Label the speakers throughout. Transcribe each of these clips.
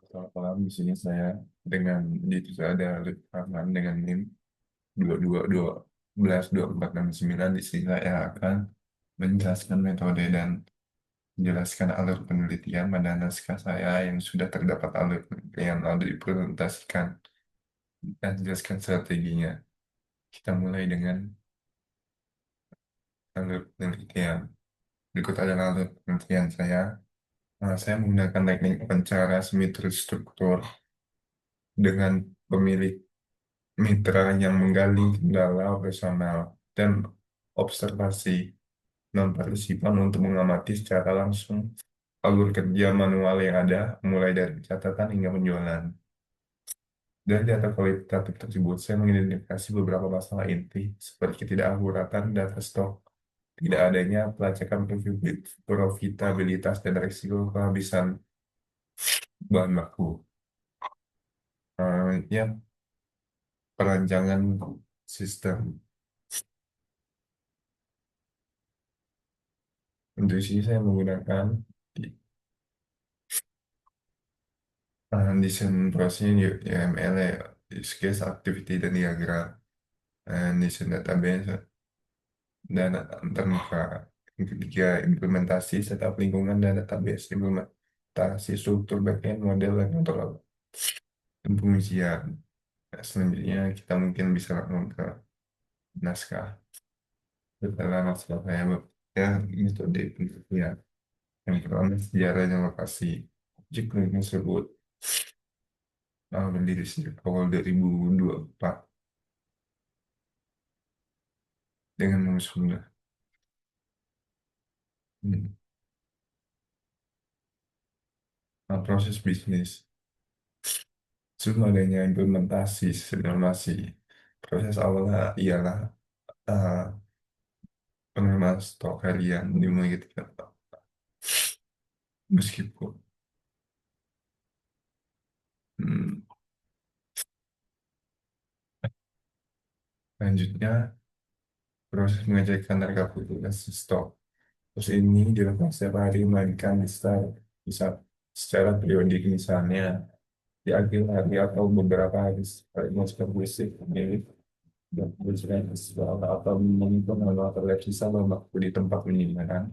Speaker 1: Selamat malam, di sini saya dengan di saya ada rekaman dengan NIM 222 11 2469. Di sini saya akan menjelaskan metode dan menjelaskan alur penelitian pada naskah saya yang sudah terdapat alur penelitian lalu dipresentasikan dan jelaskan strateginya. Kita mulai dengan alur penelitian. Berikut adalah alur penelitian saya. Saya menggunakan teknik wawancara semi terstruktur dengan pemilik mitra yang menggali kendala operasional dan observasi non-partisipan untuk mengamati secara langsung alur kerja manual yang ada, mulai dari catatan hingga penjualan. Dari data kualitatif tersebut, saya mengidentifikasi beberapa masalah inti, seperti ketidakakuratan data stok, tidak adanya pelacakan profitabilitas, dan risiko kehabisan bahan baku. Ya, perancangan sistem. Untuk sini saya menggunakan desain prosesnya di UML ya, use case, activity, dan diagram, desain database, dan antarmuka. Yang ketiga, implementasi setup lingkungan dan database, implementasi struktur backend, model, dan kontrol, dan pengisian. Nah, selanjutnya kita mungkin bisa langsung ke naskah. Setelah naskah saya ya metode penelitian. Yang pertama, sejarah dan lokasi. Objek penelitian tersebut berdiri sejak awal 2024 dengan mengusung proses bisnis. Sebelum adanya implementasi sistem informasi, proses awalnya ialah uh, penerimaan stok harian dimulai ketika meskipun hmm, lanjutnya proses mengecekkan rekapitulasi stok. Terus ini dilakukan setiap hari melainkan bisa secara periodik, misalnya di akhir hari atau beberapa hari setelah masker fisik ini dan berjalan visual atau menghitung manual terlihat sisa waktu di tempat penyimpanan.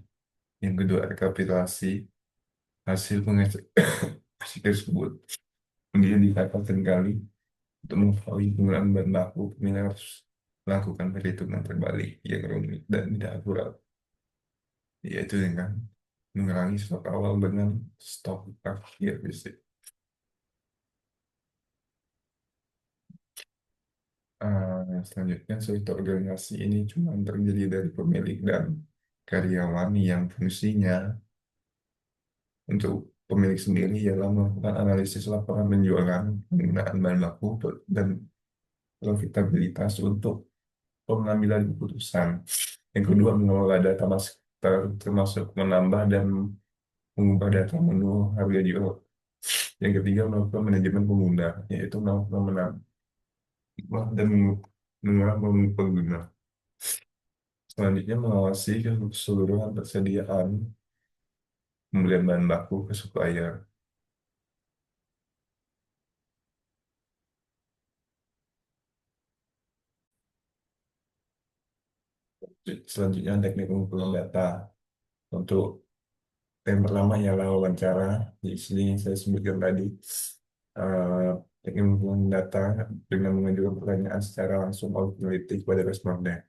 Speaker 1: Yang kedua, rekapitulasi hasil pengecekan tersebut. Kemudian dikatakan kali untuk mengetahui penggunaan bahan baku, pemilih harus melakukan perhitungan terbalik yang rumit dan tidak akurat, yaitu dengan mengurangi stok awal dengan stok akhir fisik. Selanjutnya, suatu organisasi ini cuma terdiri dari pemilik dan karyawan yang fungsinya untuk pemilik sendiri ialah melakukan analisis laporan penjualan, penggunaan bahan baku, dan profitabilitas untuk pengambilan keputusan. Yang kedua, mengelola data master termasuk menambah dan mengubah data menu harga jual. Yang ketiga, melakukan manajemen pengguna, yaitu melakukan dan mengurangi pengguna. Selanjutnya, mengawasi keseluruhan persediaan pembelian bahan baku ke supplier. Selanjutnya, teknik pengumpulan data. Untuk yang pertama ialah wawancara. Di sini saya sebutkan tadi, eh, teknik pengumpulan data dengan mengajukan pertanyaan secara langsung oleh peneliti kepada responden.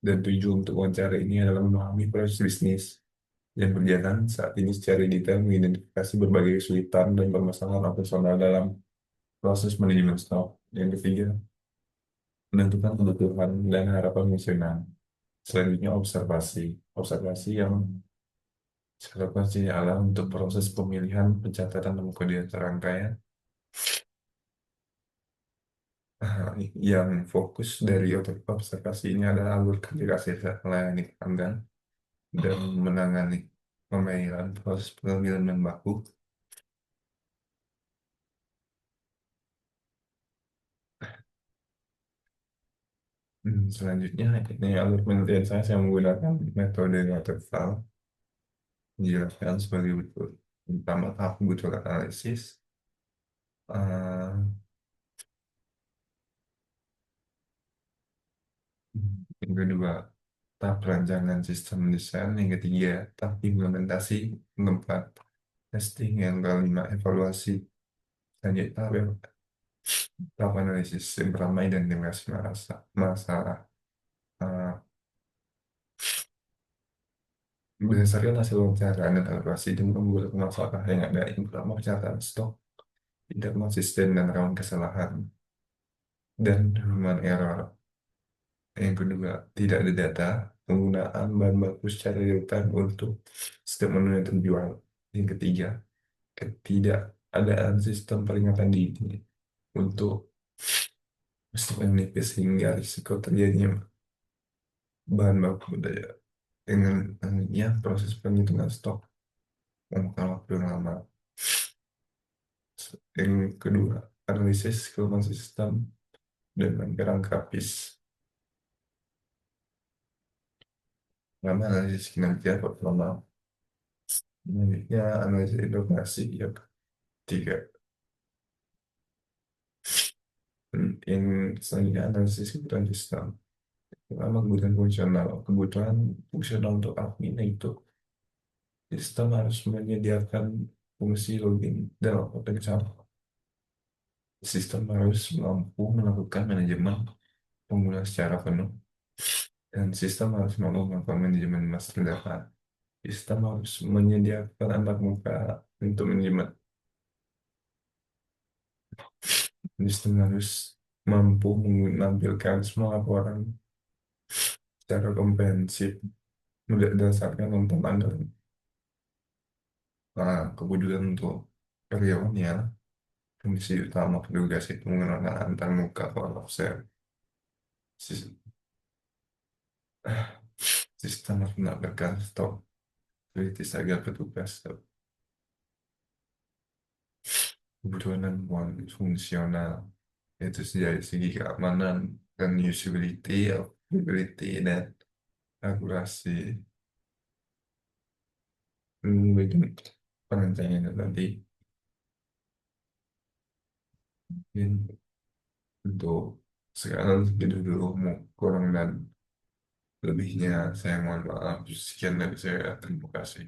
Speaker 1: Dan tujuan untuk wawancara ini adalah memahami proses bisnis yang berjalan saat ini secara detail, mengidentifikasi berbagai kesulitan dan permasalahan operasional dalam proses manajemen stok. Yang ketiga, menentukan kebutuhan dan harapan misionan. Selanjutnya, observasi. Observasi yang saya lakukan adalah untuk proses pemilihan, pencatatan, dan kemudian rangkaian. Yang fokus dari observasi ini adalah alur kerja kasih melayani pelanggan dan menangani pembayaran proses pengambilan bahan baku. Selanjutnya, ini alur penelitian saya menggunakan metode waterfall, dijelaskan sebagai berikut. Pertama, tahap kebutuhan analisis. eh, yang kedua, tahap perencanaan sistem desain. Yang ketiga, tahap implementasi. Yang keempat, testing. Yang kelima, evaluasi. Selanjutnya, tahap analisis yang pertama, identifikasi masalah. Eh, Berdasarkan hasil wawancara dan evaluasi dan membuat masalah yang ada. Yang pertama, pencatatan stok tidak konsisten dan rawan kesalahan dan human error. Yang kedua, tidak ada data penggunaan bahan baku secara real time untuk setiap menu yang terjual. Yang ketiga, ketidakadaan sistem peringatan dini untuk stok yang menipis sehingga risiko terjadinya bahan baku daya. Dengan proses penghitungan stok memakan waktu yang lama. Yang kedua, analisis kelemahan sistem dengan kerangka PIS. Pertama, analisis kinerja performa. Selanjutnya, analisis inovasi. Yang ketiga, yang selanjutnya analisis kebutuhan sistem. Pertama, kebutuhan fungsional untuk admin itu sistem harus menyediakan fungsi login dan output sama. Sistem harus mampu melakukan manajemen pengguna secara penuh, dan sistem harus mampu melakukan manajemen master data. Sistem harus menyediakan anak muka untuk manajemen. Sistem harus mampu menampilkan semua laporan secara komprehensif berdasarkan tentang anggaran. Nah, kemudian untuk karyawan ya, fungsi utama petugas itu mengenalkan antar muka atau absen. Sis- Sistem harus menampilkan stok kritis agar petugas kebutuhan dan fungsional, yaitu dari segi keamanan dan usability, availability, dan akurasi. Mungkin perancangan tadi mungkin untuk sekarang segitu dulu, mau kurang dan lebihnya saya mohon maaf. Sekian dari saya, terima kasih.